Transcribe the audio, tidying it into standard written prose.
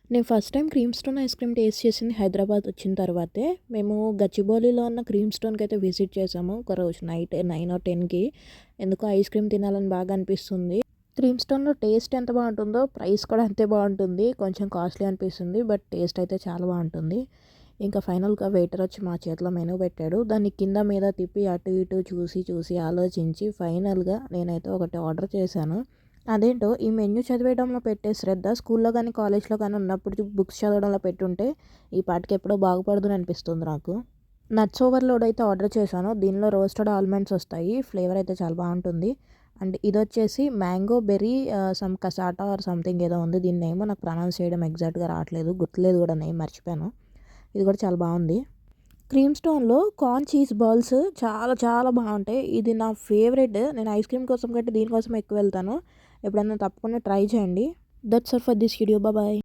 నేను first time cream stone ice cream taste చేసింది హైదరాబాద్ వచ్చిన తర్వాతే. మేము గచ్చిబౌలిలో ఉన్న క్రీమ్ స్టోన్‌కి అయితే విజిట్ చేసాము. ఒకరోజు నైట్ 9 ఆర్ 10కి ఎందుకో ఐస్ క్రీమ్ తినాలని బాగా అనిపిస్తుంది. క్రీమ్ స్టోన్‌లో టేస్ట్ ఎంత బాగుంటుందో ప్రైస్ కూడా అంతే బాగుంటుంది. కొంచెం కాస్ట్లీ అనిపిస్తుంది. బట్ టేస్ట్ అయితే చాలా బాగుంటుంది. ఇంకా ఫైనల్‌గా వెయిటర్ వచ్చి మా చేతిలో మెనూ పెట్టాడు. దాన్ని కింద మీద తిప్పి అటు ఇటు చూసి చూసి ఆలోచించి ఫైనల్‌గా నేనైతే ఒకటి ఆర్డర్ చేశాను. అదేంటో ఈ మెన్యూ చదివేయడంలో పెట్టే శ్రద్ధ స్కూల్లో కానీ కాలేజ్లో కానీ ఉన్నప్పుడు బుక్స్ చదవడంలో పెట్టుంటే ఈ పాటికి ఎప్పుడో బాగుపడదుని అనిపిస్తుంది నాకు. నట్స్ ఓవర్లోడ్ అయితే ఆర్డర్ చేశాను. దీనిలో రోస్టెడ్ ఆల్మండ్స్ వస్తాయి. ఫ్లేవర్ అయితే చాలా బాగుంటుంది. అండ్ ఇదొచ్చేసి mango berry some cassata or something ఏదో ఉంది. దీని నేమ్ నాకు ప్రొనౌన్స్ చేయడం ఎగ్జాక్ట్‌గా రావట్లేదు. గుర్తులేదు కూడా నేమ్ మర్చిపోయాను. ఇది కూడా చాలా బాగుంది. క్రీమ్ స్టోన్‌లో కార్న్ చీజ్ బాల్స్ చాలా చాలా బాగుంటాయి. ఇది నా ఫేవరెట్. నేను ఐస్ క్రీమ్ కోసం కంటే దీనికోసం ఎక్కువ వెళ్తాను. ఎప్పుడైనా తప్పకుండా ట్రై చేయండి. That's all for this video. Bye.